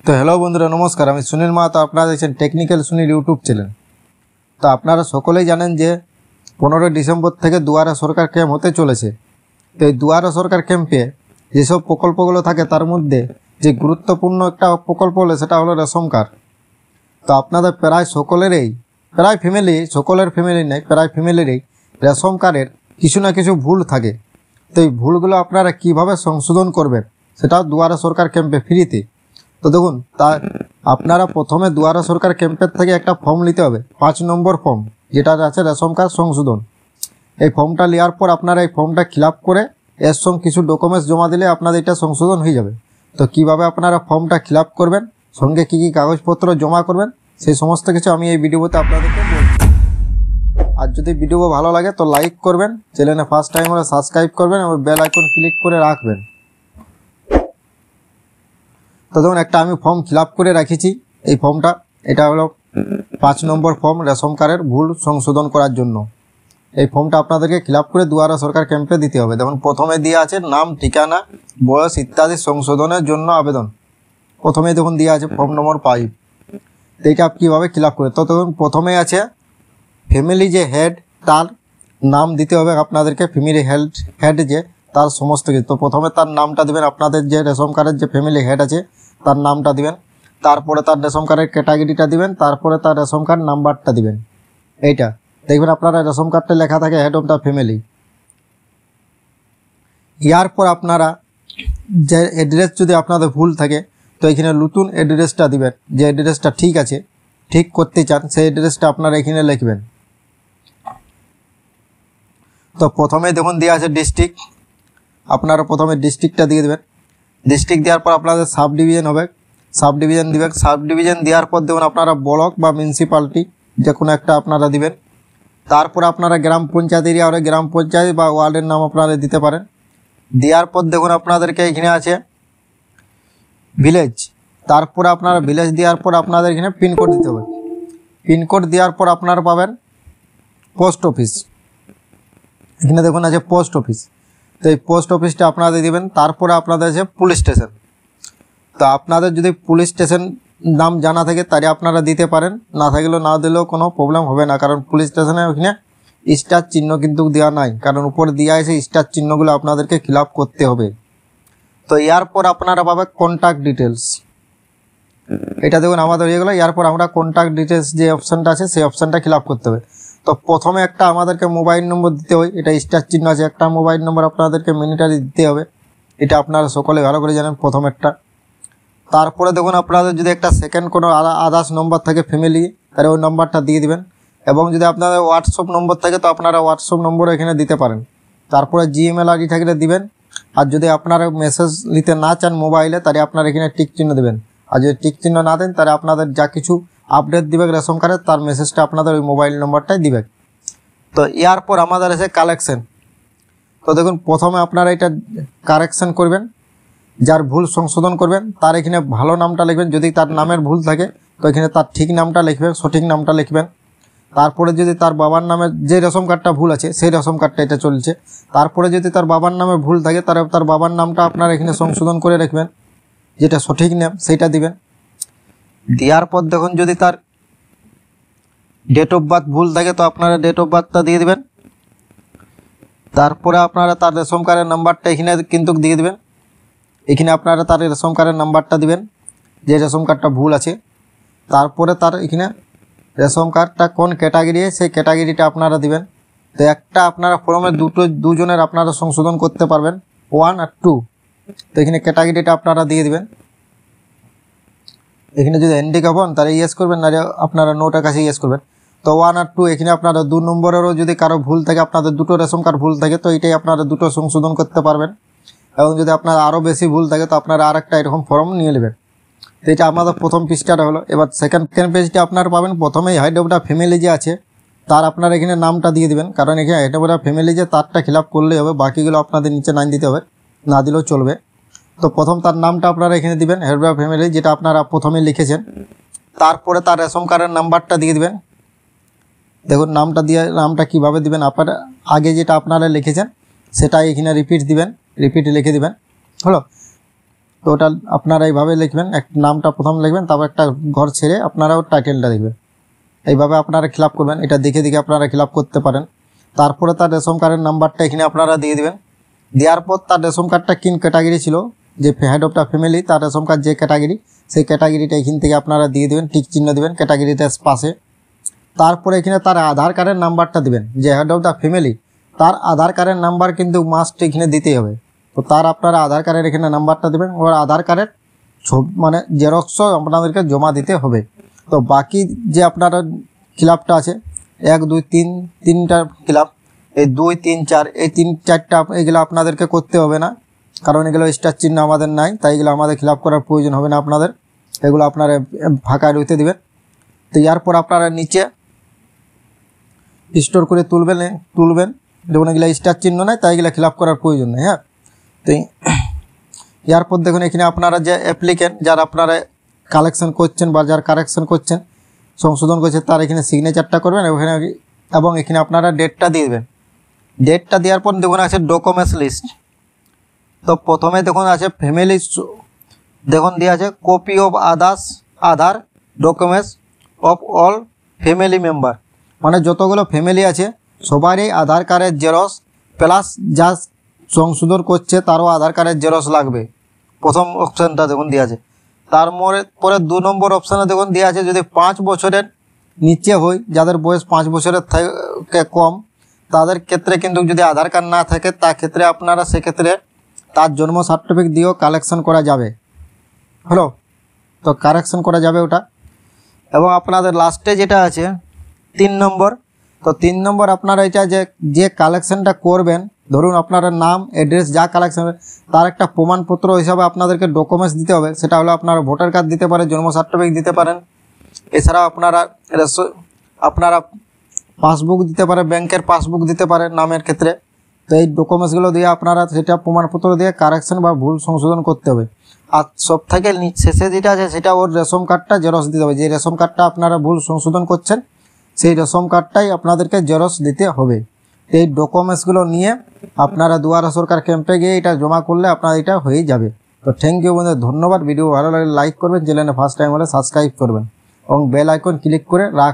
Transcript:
তো হ্যালো বন্ধুরা, নমস্কার। আমি সুনীল মাহাতো, আপনারা দেখছেন টেকনিক্যাল সুনীল ইউটিউব চ্যানেল। তো আপনারা সকলেই জানেন যে 15 ডিসেম্বর থেকে দুয়ারে সরকার ক্যাম্প হতে চলেছে। তো এই দুয়ারে সরকার ক্যাম্পে যেসব প্রকল্পগুলো থাকে তার মধ্যে যে গুরুত্বপূর্ণ একটা প্রকল্প হলো সেটা হলো রেশন কার্ড। তো আপনাদের প্রায় সকলেরই, প্রায় ফ্যামিলি, সকলের ফ্যামিলি নেই, প্রায় ফ্যামিলিরই রেশন কার্ডের কিছু না কিছু ভুল থাকে। তো এই ভুলগুলো আপনারা কিভাবে সংশোধন করবেন সেটাও দুয়ারে সরকার ক্যাম্পে ফ্রিতে। তো দেখুন, তা আপনারা প্রথমে দুয়ারে সরকার ক্যাম্পের থেকে একটা ফর্ম নিতে হবে, 5 নম্বর ফর্ম, যেটা আছে রেশন কার্ড সংশোধন। এই ফর্মটা নেওয়ার পর আপনারা এই ফর্মটা ফিল আপ করে এর সঙ্গে কিছু ডকুমেন্টস জমা দিলে আপনাদের এটা সংশোধন হয়ে যাবে। তো কিভাবে আপনারা ফর্মটা ফিল আপ করবেন, সঙ্গে কী কী কাগজপত্র জমা করবেন, সেই সমস্ত কিছু আমি এই ভিডিওতে আপনাদেরকে বলছি। আর যদি ভিডিও ভালো লাগে তো লাইক করবেন, চ্যানেলে ফার্স্ট টাইম হলে সাবস্ক্রাইব করবেন এবং বেল আইকন ক্লিক করে রাখবেন। তো দেখুন, একটা আমি ফর্ম ফিল আপ করে রাখেছি। এই ফর্মটা, এটা হলো 5 নম্বর ফর্ম রেশন কার্ডের ভুল সংশোধন করার জন্য। এই ফর্মটা আপনাদেরকে ফিল আপ করে দুয়ারে সরকার ক্যাম্পে দিতে হবে। দেখুন, প্রথমে দিয়ে আছে নাম, ঠিকানা, বয়স ইত্যাদি সংশোধনের জন্য আবেদন। প্রথমেই দেখুন দেওয়া আছে ফর্ম নম্বর 5। তো এইটা কীভাবে ফিল আপ করে, তো দেখুন প্রথমেই আছে ফ্যামিলি যে হেড, তার নাম দিতে হবে আপনাদেরকে। ফ্যামিলি হেড যে, তার সমস্ত কিছু। তো প্রথমে তার নামটা দিবেন, আপনাদের যে রেশন কার্ডের যে ফ্যামিলি হেড আছে তার নামটা দিবেন। তারপরে তার রেশন কার্ডের ক্যাটাগরিটা দিবেন, তারপরে তার রেশন কার্ড নাম্বারটা দিবেন। এইটা দেখবেন আপনারা রেশন কার্ডটা লেখা থাকে হেড অফ দ্য ফ্যামিলি। ইয়ার পর আপনারা যে অ্যাড্রেস যদি আপনাদের ভুল থাকে তো এখানে নতুন অ্যাড্রেসটা দিবেন। যে অ্যাড্রেসটা ঠিক আছে, ঠিক করতে চান, সেই অ্যাড্রেসটা আপনারা এখানে লিখবেন। তো প্রথমে দেখুন দেওয়া আছে ডিস্ট্রিক্ট, আপনারা প্রথমে ডিস্ট্রিক্টটা দিয়ে দেবেন। ডিস্ট্রিক্ট দেওয়ার পর আপনাদের সাব ডিভিশন হবে, সাব ডিভিশন দিবেন। সাব ডিভিশন দেওয়ার পর দেখুন আপনারা ব্লক বা মিউনিসিপ্যালিটি যে কোনো একটা আপনারা দিবেন। তারপর আপনারা গ্রাম পঞ্চায়েত এরিয়া হলে গ্রাম পঞ্চায়েত বা ওয়ার্ডের নাম আপনারা দিতে পারেন। দেওয়ার পর দেখুন আপনাদেরকে এখানে আছে ভিলেজ। তারপরে আপনারা ভিলেজ দেওয়ার পর আপনাদের এখানে পিনকোড দিতে হবে। পিনকোড দেওয়ার পর আপনারা পাবেন পোস্ট অফিস। এখানে দেখুন আছে পোস্ট অফিস। তো এই পোস্ট অফিসটা আপনাদের দিবেন। তারপরে আপনাদের আছে পুলিশ স্টেশন। তো আপনাদের যদি পুলিশ স্টেশন নাম জানা থাকে তাহলে আপনারা দিতে পারেন, না থাকলেও না দিলেও কোনো প্রবলেম হবে না, কারণ পুলিশ স্টেশনে ওখানে স্টার চিহ্ন কিন্তু দেওয়া নাই, কারণ উপরে দেওয়া আছে স্টার চিহ্নগুলো আপনাদেরকে ফিল আপ করতে হবে। তো এরপর আপনারা পাবেন কন্ট্যাক্ট ডিটেলস। এটা দেখুন আমাদের হয়ে গেলো। এরপর আমরা কন্ট্যাক্ট ডিটেলস যে অপশানটা আছে সেই অপশানটা ফিল আপ করতে হবে। তো প্রথমে একটা আমাদেরকে মোবাইল নম্বর দিতে হয়, এটা স্টার চিহ্ন আছে, একটা মোবাইল নম্বর আপনাদেরকে মিনিটারি দিতে হবে। এটা আপনারা সকলে ভালো করে জানেন, প্রথমেরটা। তারপরে দেখুন আপনাদের যদি একটা সেকেন্ড কোনো আদার্স নম্বর থাকে ফ্যামিলি, তাহলে ওই নম্বরটা দিয়ে দিবেন। এবং যদি আপনাদের হোয়াটসঅ্যাপ নম্বর থাকে তো আপনারা হোয়াটসঅ্যাপ নম্বর এখানে দিতে পারেন। তারপরে জিমেল আইডি থাকলে দিবেন। আর যদি আপনারা মেসেজ নিতে না চান মোবাইলে, তাহলে আপনারা এখানে টিক চিহ্ন দেবেন। আর যদি টিক চিহ্ন না দেন তাহলে আপনাদের যা কিছু আপডেট দিবে রেশন কার্ডের, তার মেসেজটা আপনাদের ওই মোবাইল নম্বরটাই দিবে। তো এরপর আমাদের আছে কালেকশন। তো দেখুন প্রথমে আপনারা এটা কারেকশন করবেন, যার ভুল সংশোধন করবেন তার এখানে ভালো নামটা লিখবেন। যদি তার নামের ভুল থাকে তো এখানে তার ঠিক নামটা লিখবেন, সঠিক নামটা লিখবেন। তারপরে যদি তার বাবার নামের যে রেশন কার্ডটা ভুল আছে সেই রেশন কার্ডটা এটা চলছে, তারপরে যদি তার বাবার নামে ভুল থাকে তাহলে তার বাবার নামটা আপনারা এখানে সংশোধন করে রাখবেন, যেটা সঠিক নাম সেইটা দিবেন। দেওয়ার পর দেখুন যদি তার ডেট অফ বার্থ ভুল থাকে তো আপনারা ডেট অফ বার্থটা দিয়ে দিবেন। তারপরে আপনারা তার রেশন কার্ডের নাম্বারটা এখানে কিন্তু দিয়ে দেবেন। এখানে আপনারা তার রেশন কার্ডের নাম্বারটা দিবেন, যে রেশন কার্ডটা ভুল আছে। তারপরে তার এখানে রেশন কার্ডটা কোন ক্যাটাগরি, সেই ক্যাটাগরিটা আপনারা দিবেন। তো একটা আপনারা ফর্মে দুজনের আপনারা সংশোধন করতে পারবেন, 1 আর 2। তো এখানে ক্যাটাগরিটা আপনারা দিয়ে দিবেন। এখানে যদি হ্যান্ডিক্যাপ হন তাহলে ইয়েস করবেন, না আপনারা নোটার কাছে ইয়েস করবেন। তো 1 আর 2 এখানে আপনারা 2 নম্বরেরও যদি কারো ভুল থাকে, আপনাদের দুটো রেশন কার্ড ভুল থাকে, তো এটাই আপনারা দুটো সংশোধন করতে পারবেন। এবং যদি আপনার আরও বেশি ভুল থাকে তো আপনারা আরেকটা এরকম ফর্ম নিয়ে নেবেন। তো এটা আমাদের প্রথম পেজটা হলো। এবার সেকেন্ড পেজটা আপনারা পাবেন প্রথমেই হেড অফ দ্য ফ্যামিলি যে আছে তার আপনারা এখানে নামটা দিয়ে দিবেন, কারণ এখানে হেড অফ দ্য ফ্যামিলি যে তারটা ফিল আপ করলেই হবে, বাকিগুলো আপনাদের নিচে নাম দিতে হবে, না দিলেও চলবে। তো প্রথম তার নামটা আপনারা এখানে দিবেন, হেড অফ দ্য ফ্যামিলি, যেটা আপনারা প্রথমে লিখেছেন। তারপরে তার রেশন কার্ডের নাম্বারটা দিয়ে দিবেন। দেখুন নামটা দিয়ে, নামটা কীভাবে দিবেন, আপনারা আগে যেটা আপনারা লিখেছেন সেটাই এখানে রিপিট দিবেন, রিপিট লিখে দিবেন। হলো। তো ওটা আপনারা এইভাবে লিখবেন, নামটা প্রথম লিখবেন, তারপর একটা ঘর ছেড়ে আপনারা ওর টাইটেলটা দেখবেন। এইভাবে আপনারা ফিল আপ করবেন, এটা দেখে দেখে আপনারা ফিল আপ করতে পারেন। তারপরে তার রেশন কার্ডের নাম্বারটা এখানে আপনারা দিয়ে দেবেন। দেওয়ার পর তার রেশন কার্ডটা কিন ক্যাটাগরি ছিল, যে হেড অফ দ্য ফ্যামিলি, তার রেশন কার্ড যে ক্যাটাগরি, সেই ক্যাটাগরিটা এখান থেকে আপনারা দিয়ে দেবেন, টিক চিহ্ন দেবেন ক্যাটাগরিতে পাশে। তারপরে এখানে তার আধার কার্ডের নাম্বারটা দেবেন, যে হেড অফ দ্য ফ্যামিলি তার আধার কার্ডের নাম্বার কিন্তু মাস্ট এখানে দিতেই হবে। তো তার আপনারা আধার কার্ডের এখানে নাম্বারটা দেবেন, ওর আধার কার্ডের মানে জেরক্সও আপনাদেরকে জমা দিতে হবে। তো বাকি যে আপনারা ফিল আপটা আছে 1 2 3 তিনটা ফিল আপ, এই 2 3 4 এই 3-4টা এগুলো আপনাদেরকে করতে হবে না, কারণ এগুলো স্টার চিহ্ন আমাদের নাই, তাই এগুলো আমাদের ফিল আপ করার প্রয়োজন হবে না আপনাদের, এগুলো আপনারা ফাঁকা রইতে দেবেন। তো এরপর আপনারা নিচে স্টোর করে তুলবেন দেখুন এগুলো স্টার চিহ্ন নাই, তাই এগুলো ফিল আপ করার প্রয়োজন নেই। হ্যাঁ, তো এরপর দেখুন এখানে আপনারা যে অ্যাপ্লিকেন্ট, যারা আপনারা কালেকশন করছেন বা যারা কারেকশন করছেন, সংশোধন করছে, তার এখানে সিগনেচারটা করবেন এবং এখানে আপনারা ডেটটা দিয়ে দেবেন। ডেটটা দেওয়ার পর দেখুন আছে ডকুমেন্টস লিস্ট। তো প্রথমে দেখুন আছে ফ্যামিলি, দেখুন দেওয়া আছে copy of Aadhaar documents of all family member, মানে যতগুলো ফ্যামিলি আছে সবারই আধার কার্ডের জেরক্স প্লাস যা সংশোধন করছে তারও আধার কার্ডের জেরক্স লাগবে। প্রথম অপশানটা দেখুন দেওয়া আছে। তারপরে 2 নম্বর অপশানে দেখুন দেওয়া আছে যদি 5 বছরের নিচে হয়, যাদের বয়স 5 বছরের থেকে কম, তাদের ক্ষেত্রে কিন্তু যদি আধার কার্ড না থাকে, তা ক্ষেত্রে আপনারা সেক্ষেত্রে তার জন্ম সার্টিফিকেট দিয়েও কালেকশন করা যাবে। হলো, তো কারেকশন করা যাবে ওটা। এবং আপনাদের লাস্টে যেটা আছে 3 নম্বর, তো 3 নম্বর আপনারা এটা যে কালেকশনটা করবেন, ধরুন আপনার নাম অ্যাড্রেস যা কালেকশন হবে তার একটা প্রমাণপত্র হিসাবে আপনাদেরকে ডকুমেন্টস দিতে হবে। সেটা হলো আপনারা ভোটার কার্ড দিতে পারেন, জন্ম সার্টিফিকেট দিতে পারেন, এছাড়াও আপনারা পাসবুক দিতে পারেন, ব্যাংকের পাসবুক দিতে পারেন নামের ক্ষেত্রে। তো এই ডকুমেন্টসগুলো দিয়ে আপনারা সেটা প্রমাণপত্র দিয়ে কারেকশন বা ভুল সংশোধন করতে হবে। আর সব থেকে শেষে যেটা আছে সেটা ওর রেশন কার্ডটা জেরক্স দিতে হবে, যে রেশন কার্ডটা আপনারা ভুল সংশোধন করছেন সেই রেশন কার্ডটাই আপনাদেরকে জেরক্স দিতে হবে। এই ডকুমেন্টসগুলো নিয়ে আপনারা দুয়ারে সরকার ক্যাম্পে গিয়ে এটা জমা করলে আপনার এটা হয়ে যাবে। তো থ্যাংক ইউ বন্ধুরা, ধন্যবাদ। ভিডিও ভালো লাগলে লাইক করবেন, চ্যানেলে ফার্স্ট টাইম হলে সাবস্ক্রাইব করবেন এবং বেল আইকন ক্লিক করে রাখ